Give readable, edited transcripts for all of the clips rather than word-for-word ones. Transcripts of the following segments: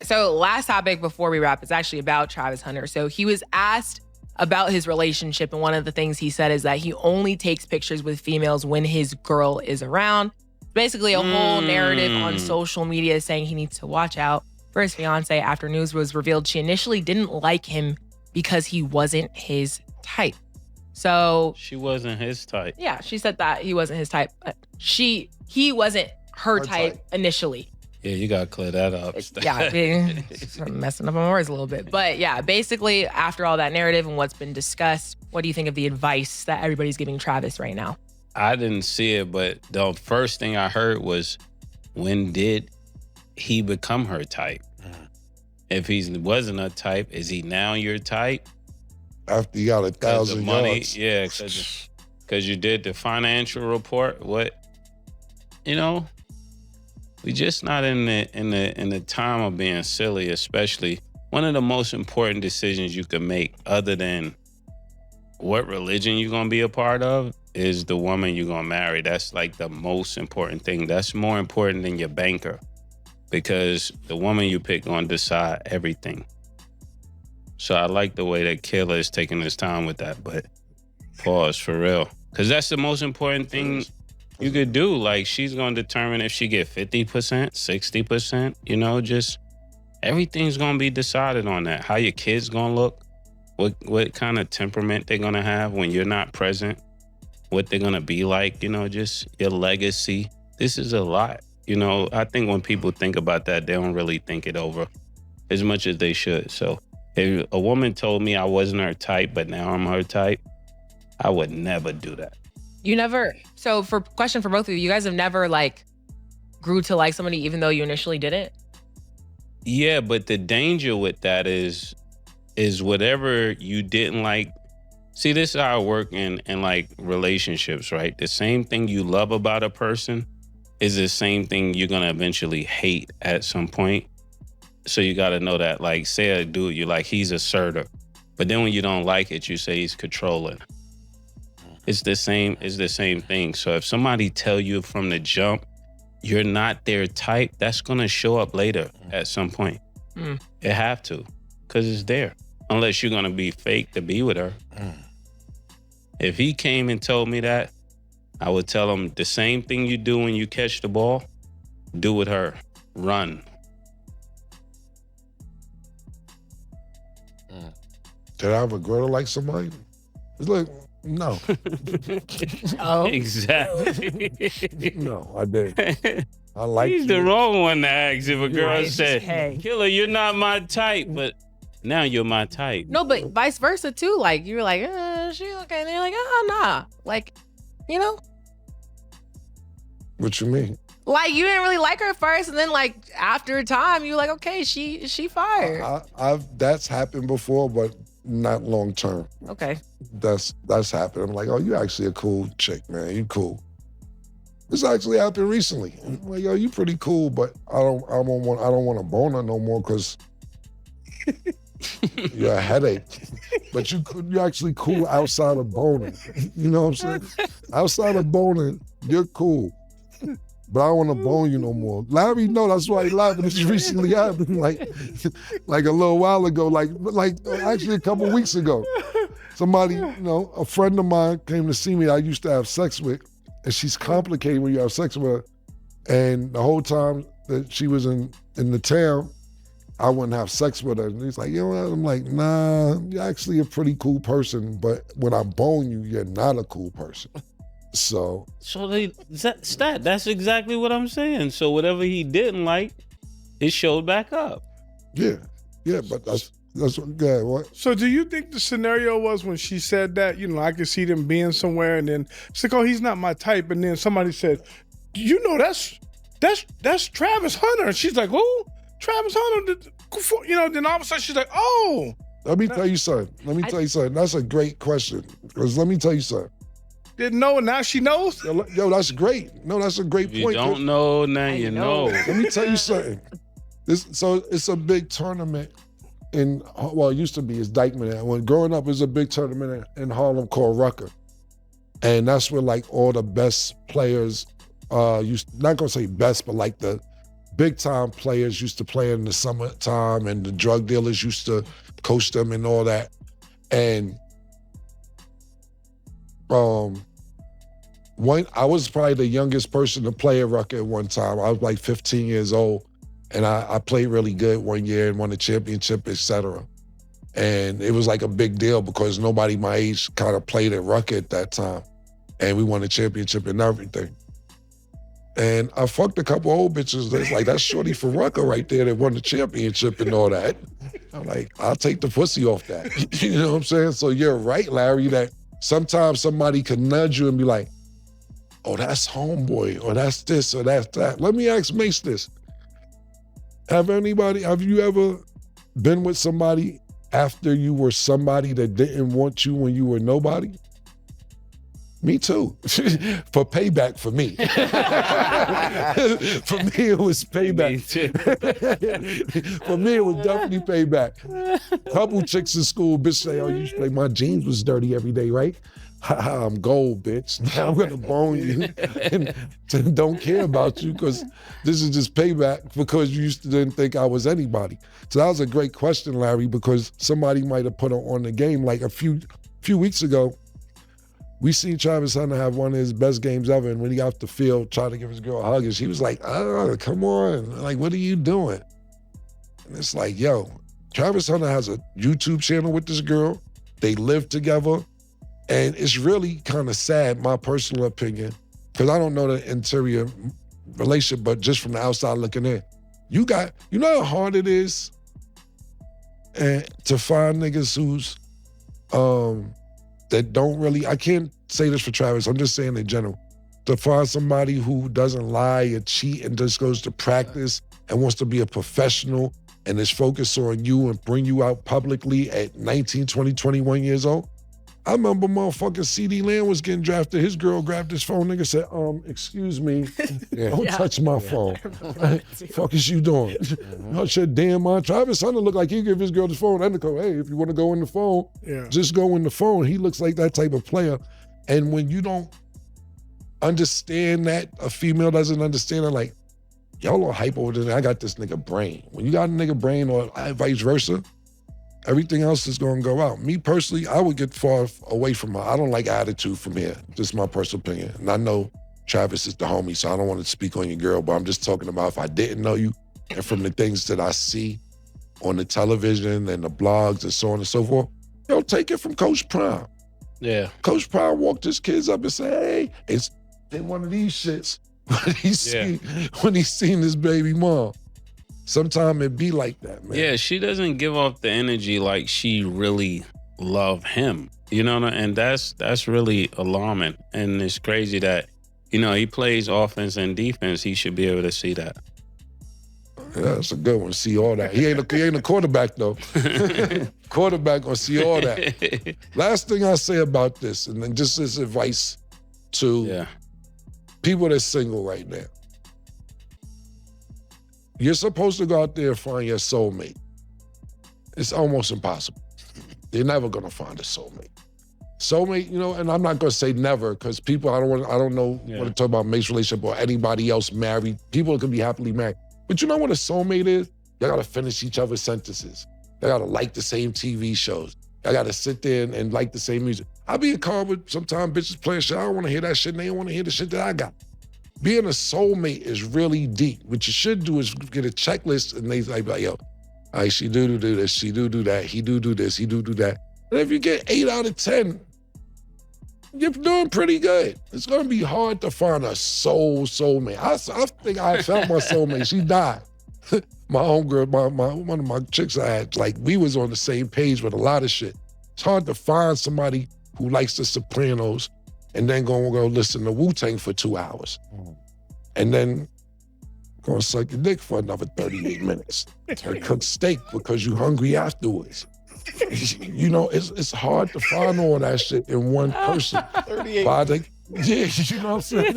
So last topic before we wrap is actually about Travis Hunter. So he was asked about his relationship, and one of the things he said is that he only takes pictures with females when his girl is around. Basically a whole narrative on social media saying he needs to watch out for his fiancée after news was revealed she initially didn't like him because he wasn't his type. So she wasn't his type. Yeah, she said that he wasn't his type. He wasn't her type initially. Yeah, you gotta clear that up. Yeah, messing up my words a little bit. But yeah, basically, after all that narrative and what's been discussed, what do you think of the advice that everybody's giving Travis right now? I didn't see it, but the first thing I heard was, when did he become her type? If he wasn't a type, is he now your type? After you got 1,000 money, yards. yeah, because you did the financial report. What, we just not in the time of being silly. Especially one of the most important decisions you can make, other than what religion you're gonna be a part of, is the woman you're gonna marry. That's like the most important thing. That's more important than your banker, because the woman you pick gonna decide everything. So I like the way that Killer is taking his time with that, but pause for real. Because that's the most important thing you could do. Like, she's going to determine if she get 50%, 60%, just everything's going to be decided on that. How your kids going to look, what kind of temperament they're going to have when you're not present, what they're going to be like, just your legacy. This is a lot. I think when people think about that, they don't really think it over as much as they should. So if a woman told me I wasn't her type, but now I'm her type, I would never do that. You never. So question for both of you guys have never grew to like somebody even though you initially didn't? Yeah, but the danger with that is whatever you didn't like. See, this is how I work in relationships, right? The same thing you love about a person is the same thing you're going to eventually hate at some point. So you got to know that, say a dude, you're like, he's assertive. But then when you don't like it, you say he's controlling. It's the same thing. So if somebody tell you from the jump, you're not their type, that's going to show up later at some point. It have to, because it's there. Unless you're going to be fake to be with her. If he came and told me that, I would tell him the same thing you do when you catch the ball, do with her. Run. Did I have a girl to like somebody? It's like, no. Oh. Exactly. No, I didn't. I like He's you. the wrong one to ask if a girl Right. said, Hey. Killer, you're not my type, but now you're my type. No, but vice versa too. You were like, she okay. And they're like, nah. What you mean? You didn't really like her first, and then after a time, you were like, okay, she fired. That's happened before, but not long term. Okay. That's happened. I'm like, oh, you actually a cool chick, man. You cool. This actually happened recently. I'm like, yo, you pretty cool, but I don't want to bone her no more because you're a headache. But you're actually cool outside of boning. You know what I'm saying? Outside of boning, you're cool. But I don't want to bone you no more. Larry, no, that's why he laughing. This recently happened, like a little while ago, actually a couple weeks ago. Somebody, a friend of mine came to see me that I used to have sex with, and she's complicated when you have sex with her. And the whole time that she was in the town, I wouldn't have sex with her. And he's like, you know what? I'm like, nah, you're actually a pretty cool person, but when I bone you, you're not a cool person. So that's exactly what I'm saying. So whatever he didn't like, it showed back up. Yeah, but that's what. So do you think the scenario was when she said that, I could see them being somewhere, and then it's like, oh, he's not my type, and then somebody said, that's Travis Hunter, and she's like, who? Travis Hunter? Then all of a sudden she's like, oh. Let me tell you something. That's a great question. Because let me tell you something. Didn't know, and now she knows? Yo, that's great. No, that's a great point. You don't know, now you know. Let me tell you something. It's a big tournament it used to be, it's Dykeman. When growing up, it was a big tournament in Harlem called Rucker. And that's where all the best players, not gonna say best, but the big time players used to play in the summertime, and the drug dealers used to coach them and all that. And I was probably the youngest person to play at Rucker at one time. I was like 15 years old, and I played really good one year and won a championship, etc. And it was like a big deal because nobody my age kind of played at Rucker at that time. And we won a championship and everything. And I fucked a couple old bitches that's like, that's shorty for Rucker right there that won the championship and all that. I'm like, I'll take the pussy off that. You know what I'm saying? So you're right, Larry, that sometimes somebody can nudge you and be like, oh, that's homeboy, or that's this, or that's that. Let me ask Mace this. Have you ever been with somebody after you were somebody that didn't want you when you were nobody? Me too. For payback for me. For me, it was payback. For me, it was definitely payback. Couple chicks in school, bitch say, oh, you should play, my jeans was dirty every day, right? I'm gold, bitch. Now I'm gonna bone you and don't care about you because this is just payback because you used to didn't think I was anybody. So that was a great question, Larry, because somebody might have put on the game. Like a few weeks ago, we seen Travis Hunter have one of his best games ever, and when he got off the field, tried to give his girl a hug, and she was like, oh, come on. Like, what are you doing? And it's like, yo, Travis Hunter has a YouTube channel with this girl. They live together. And it's really kind of sad, my personal opinion, because I don't know the interior relationship, but just from the outside looking in. You know how hard it is to find niggas who's, that don't really, I can't say this for Travis, I'm just saying in general, to find somebody who doesn't lie or cheat and just goes to practice and wants to be a professional and is focused on you and bring you out publicly at 19, 20, 21 years old. I remember motherfucking C.D. Lamb was getting drafted. His girl grabbed his phone. Nigga said, excuse me, don't touch my phone. Fuck is you doing? I said, damn, my Travis Hunter look like he give his girl the phone. And go, hey, if you want to go in the phone, just go in the phone. He looks like that type of player. And when you don't understand that, a female doesn't understand it, like, y'all are hype over there. I got this nigga brain. When you got a nigga brain or vice versa, everything else is gonna go out. Me personally, I would get far away from her. I don't like attitude from here. Just my personal opinion. And I know Travis is the homie, so I don't want to speak on your girl, but I'm just talking about if I didn't know you and from the things that I see on the television and the blogs and so on and so forth, yo, take it from Coach Prime. Yeah. Coach Prime walked his kids up and said, hey, it's in one of these shits when he seen his baby mom. Sometimes it be like that, man. Yeah, she doesn't give off the energy like she really love him. You know, and that's really alarming. And it's crazy that, you know, he plays offense and defense. He should be able to see that. Yeah, that's a good one. See all that. He ain't a quarterback though. Quarterback gonna see all that. Last thing I say about this, and then just this advice to people that's single right now. You're supposed to go out there and find your soulmate. It's almost impossible. You're never gonna find a soulmate. Soulmate, you know, and I'm not gonna say never, because people, I don't know want to talk about Mace's relationship or anybody else married. People can be happily married. But you know what a soulmate is? Y'all gotta finish each other's sentences. Y'all gotta like the same TV shows. Y'all gotta sit there and like the same music. I be in a car with sometimes bitches playing shit. I don't wanna hear that shit, and they don't wanna hear the shit that I got. Being a soulmate is really deep. What you should do is get a checklist and they like, yo, all right, she do this, she do that, he do this, he do that. And if you get 8 out of 10, you're doing pretty good. It's gonna be hard to find a soulmate. I think I found my soulmate. She died. My homegirl, one of my chicks I had, like, we was on the same page with a lot of shit. It's hard to find somebody who likes the Sopranos and then go listen to Wu-Tang for 2 hours. And then go suck your dick for another 38 minutes. And cook steak because you hungry afterwards. You know, it's hard to find all that shit in one person. 38. You know what I'm saying?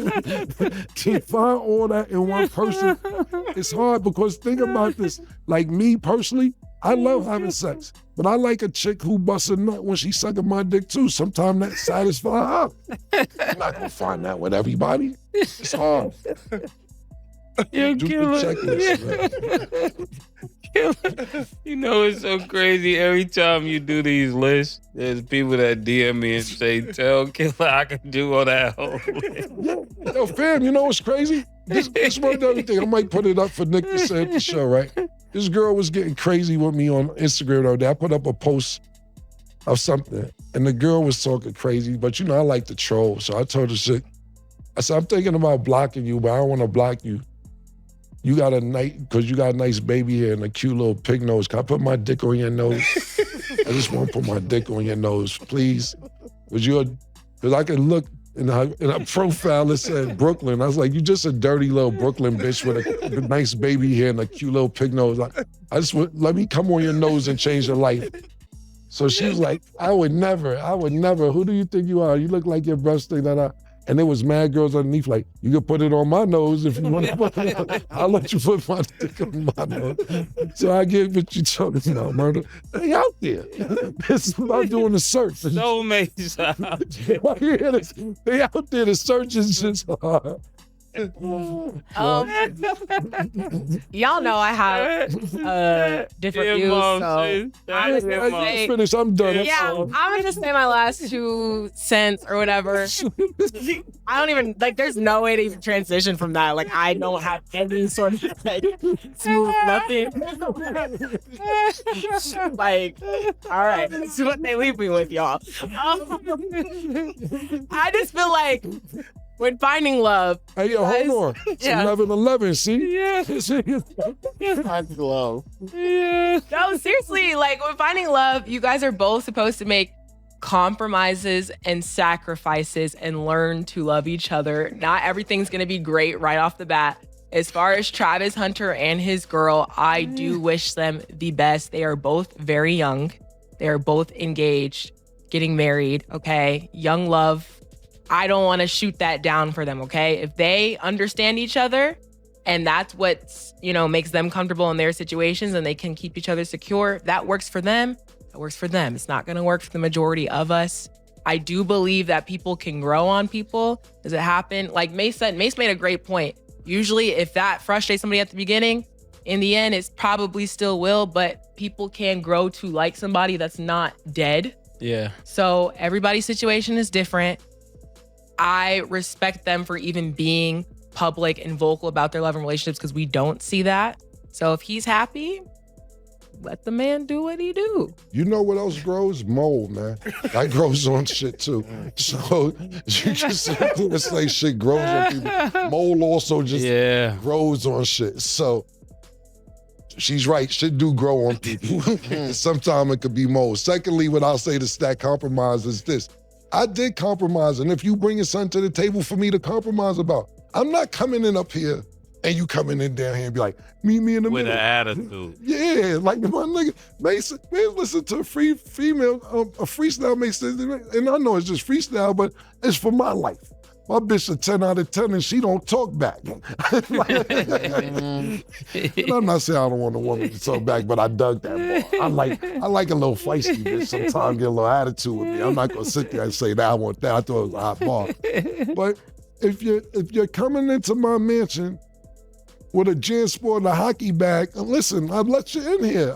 To find all that in one person, it's hard because think about this. Like me personally, I love having sex, but I like a chick who busts a nut when she sucking my dick too. Sometimes that satisfies her. I'm not gonna find that with everybody. It's hard. You're Do the killer. checklist, man. Killer. You know, it's so crazy. Every time you do these lists, there's people that DM me and say, tell Killer I can do all that whole list. Yo, fam, you know what's crazy? This worked everything. I might put it up for Nick to say at the show, right? This girl was getting crazy with me on Instagram the other day. I put up a post of something, and the girl was talking crazy, but you know, I like to troll, so I told her shit. I said, I'm thinking about blocking you, but I don't want to block you. You got because you got a nice baby hair and a cute little pig nose. Can I put my dick on your nose? I just want to put my dick on your nose, please. Because I can look in a profile that said Brooklyn. I was like, you just a dirty little Brooklyn bitch with a nice baby hair and a cute little pig nose. I just let me come on your nose and change your life. So she was like, I would never. Who do you think you are? You look like your breast thing that and there was mad girls underneath like, you can put it on my nose if you want to put it on. I'll let you put my dick on my nose. So I get what you talking about, murder. They out there. It's about doing the search. Soulmates out. They out there, the search is just hard. Y'all know I have different views, so I'm just gonna say, finished. I'm done. yeah, I'm gonna just say my last 2 cents or whatever. I don't even there's no way to even transition from that. Like, I don't have any sort of smooth nothing. Like, all right, this is what they leave me with, y'all. I just feel like when finding love. Hey, yo, hold on. It's 11:11, see? Yeah. Time's low. Yeah. No, seriously, like when finding love, you guys are both supposed to make compromises and sacrifices and learn to love each other. Not everything's gonna be great right off the bat. As far as Travis Hunter and his girl, I do wish them the best. They are both very young. They are both engaged, getting married, okay? Young love. I don't want to shoot that down for them, okay? If they understand each other and that's what, makes them comfortable in their situations and they can keep each other secure, that works for them. That works for them. It's not going to work for the majority of us. I do believe that people can grow on people. Does it happen? Like Mace made a great point. Usually if that frustrates somebody at the beginning, in the end, it probably still will, but people can grow to like somebody that's not dead. Yeah. So everybody's situation is different. I respect them for even being public and vocal about their love and relationships because we don't see that. So if he's happy, let the man do what he do. You know what else grows? Mold, man. That grows on shit too. So you just say shit grows on people. Mold also just grows on shit. So she's right. Shit do grow on people. Sometimes it could be mold. Secondly, what I'll say to stack compromise is this. I did compromise, and if you bring something to the table for me to compromise about, I'm not coming in up here and you coming in down here and be like, meet me in the middle. With an attitude. Yeah, like my nigga, Mason, man, listen to a freestyle Mason, and I know it's just freestyle, but it's for my life. My bitch a 10 out of 10 and she don't talk back. And I'm not saying I don't want a woman to talk back, but I dug that bar. I like a little feisty bitch sometimes, get a little attitude with me. I'm not gonna sit there and say that I want that. I thought it was a hot bar. But if you're coming into my mansion with a JanSport and a hockey bag, and listen, I've let you in here.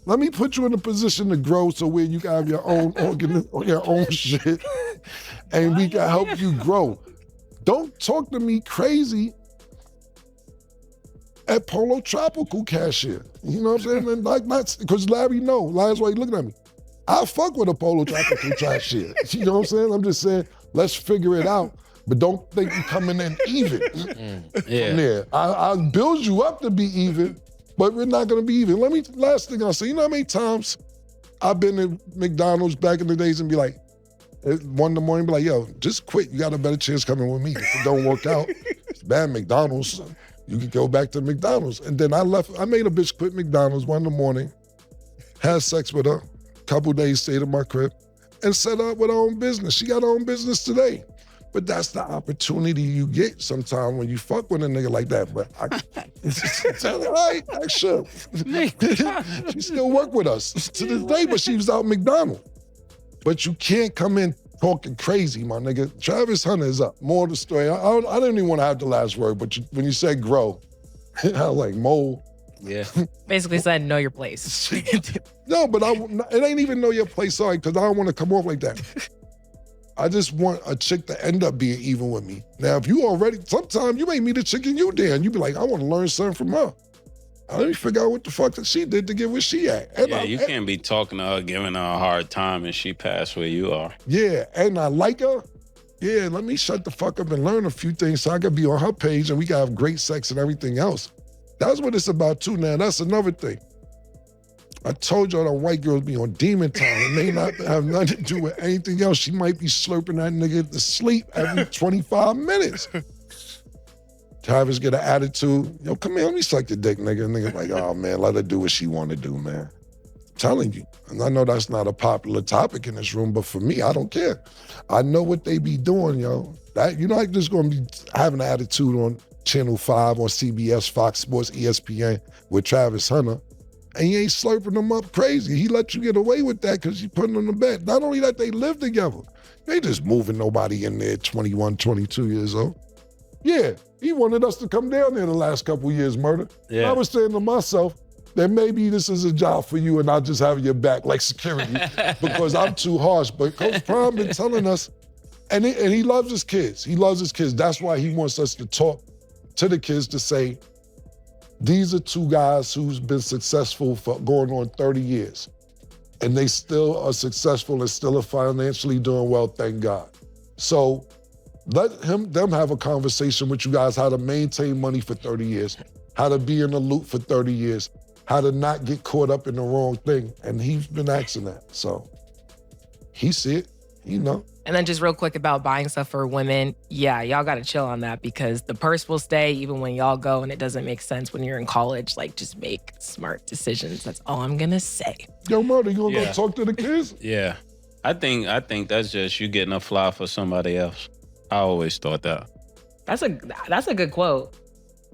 Let me put you in a position to grow so where you can have your own your own shit, and we can help you grow. Don't talk to me crazy at Polo Tropical cashier. You know what I'm saying? And like, not because Larry's why he looking at me. I fuck with a Polo Tropical cashier. You know what I'm saying? I'm just saying, let's figure it out. But don't think you're coming in even. Yeah. I'll build you up to be even, but we're not gonna be even. Last thing I'll say, you know how many times I've been in McDonald's back in the days and be like, 1 in the morning, be like, yo, just quit. You got a better chance coming with me. If it don't work out, it's bad McDonald's. You can go back to McDonald's. And then I made a bitch quit McDonald's 1 in the morning, had sex with her, couple days stayed in my crib, and set up with her own business. She got her own business today. But that's the opportunity you get sometimes when you fuck with a nigga like that. But right, sure. She still work with us to this day, but she was out McDonald's. But you can't come in talking crazy, my nigga. Travis Hunter is up. More of the story. I didn't even want to have the last word, but when you said grow, I was like, mole. Yeah. Basically said, know your place. No, but it ain't even know your place, sorry, because I don't want to come off like that. I just want a chick to end up being even with me. Now, if you already, sometimes you may meet a chick and you there, and you be like, I want to learn something from her. Let me figure out what the fuck that she did to get where she at. And you can't be talking to her, giving her a hard time, and she passed where you are. Yeah, and I like her. Yeah, let me shut the fuck up and learn a few things so I can be on her page and we can have great sex and everything else. That's what it's about too now. That's another thing. I told y'all that white girls be on demon time and they not have nothing to do with anything else. She might be slurping that nigga to sleep every 25 minutes. Travis get an attitude. Yo, come here, let me suck your dick, nigga. And nigga like, oh man, let her do what she want to do, man. I'm telling you. And I know that's not a popular topic in this room, but for me, I don't care. I know what they be doing, yo. That you're not just gonna be having an attitude on Channel 5, on CBS, Fox Sports, ESPN with Travis Hunter. And he ain't slurping them up crazy. He let you get away with that because you putting them to bed. Not only that, they live together. They just moving nobody in there 21, 22 years old. Yeah, he wanted us to come down there the last couple of years, Murder. Yeah. I was saying to myself that maybe this is a job for you and I'll just have your back like security because I'm too harsh. But Coach Prime been telling us, and he loves his kids. He loves his kids. That's why he wants us to talk to the kids to say, these are two guys who's been successful for going on 30 years. And they still are successful and still are financially doing well, thank God. So let them have a conversation with you guys how to maintain money for 30 years, how to be in the loop for 30 years, how to not get caught up in the wrong thing. And he's been asking that. So he see it, you know. And then just real quick about buying stuff for women. Yeah, y'all got to chill on that because the purse will stay even when y'all go and it doesn't make sense when you're in college. Like, just make smart decisions. That's all I'm going to say. Yo, Murder, you gonna go talk to the kids? Yeah. I think that's just you getting a fly for somebody else. I always thought that. That's a good quote.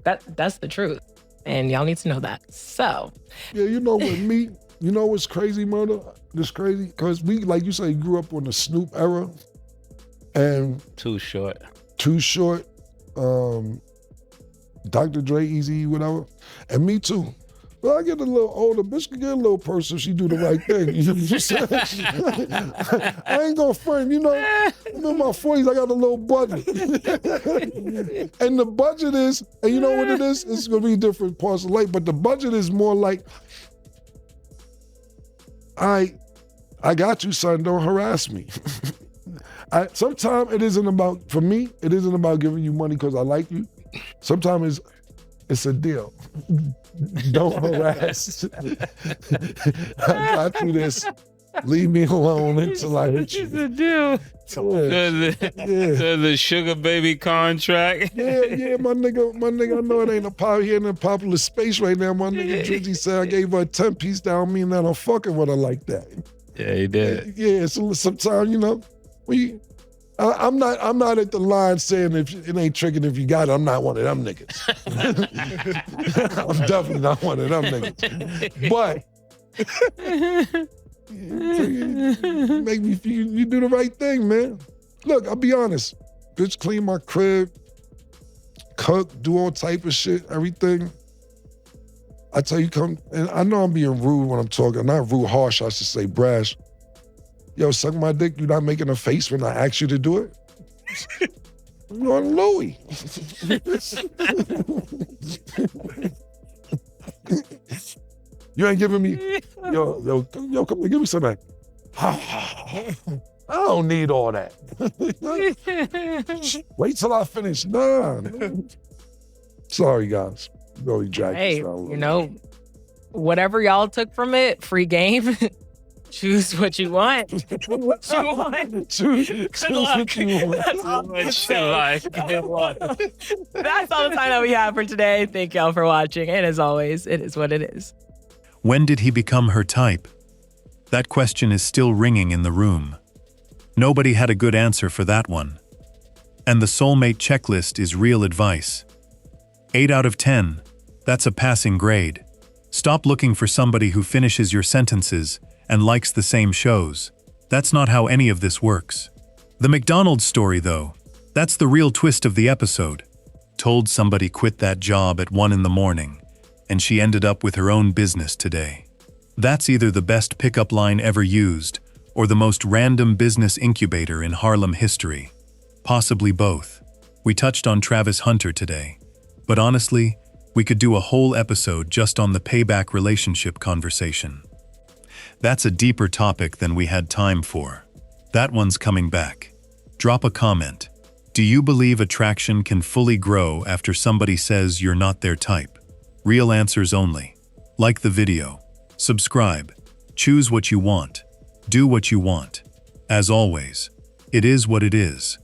That's the truth. And y'all need to know that. So. Yeah, you know with me, you know what's crazy, Murder? This crazy, because we, like you say, grew up on the Snoop era. And Too Short. Dr. Dre, Easy, whatever. And me too. But I get a little older, bitch can get a little person if she do the right thing. You know what I'm saying? I ain't gonna front, you know. I'm in my 40s, I got a little budget. And the budget is, and you know what it is? It's gonna be different parts of life, but the budget is more like, I got you, son, don't harass me. Sometimes it isn't about, for me, it isn't about giving you money because I like you. Sometimes it's a deal. Don't harass. I got you this. Leave me alone until I hit you. It's a deal. The sugar baby contract. Yeah, my nigga, I know it ain't in a popular space right now. My nigga Drizzy said I gave her a 10-piece down, mean that I'm fucking with her like that. Yeah, he did. Yeah, so sometimes, you know, I'm not at the line saying if it ain't tricking if you got it, I'm not one of them niggas. I'm definitely not one of them niggas. But make me feel you do the right thing, man. Look, I'll be honest. Bitch, clean my crib, cook, do all type of shit, everything. I tell you, come, and I know I'm being rude when I'm talking. Not rude, harsh, I should say brash. Yo, suck my dick, you not making a face when I ask you to do it? You're on Louis. You ain't giving me, yo, come here, give me some of that. I don't need all that. Wait till I finish. Nah. Sorry, guys. Really dragged Hey, this down a little. you know, whatever y'all took from it, free game. Choose what you want. What you want. Choose Good luck. what you want. That's all I'm What saying. you like. Good luck. That's all the time that we have for today. Thank y'all for watching. And as always, it is what it is. When did he become her type? That question is still ringing in the room. Nobody had a good answer for that one. And the soulmate checklist is real advice. 8 out of 10. That's a passing grade. Stop looking for somebody who finishes your sentences and likes the same shows. That's not how any of this works. The McDonald's story, though, that's the real twist of the episode. Told somebody quit that job at 1 in the morning, and she ended up with her own business today. That's either the best pickup line ever used, or the most random business incubator in Harlem history. Possibly both. We touched on Travis Hunter today, but honestly, we could do a whole episode just on the payback relationship conversation. That's a deeper topic than we had time for. That one's coming back. Drop a comment. Do you believe attraction can fully grow after somebody says you're not their type? Real answers only. Like the video. Subscribe. Choose what you want. Do what you want. As always, it is what it is.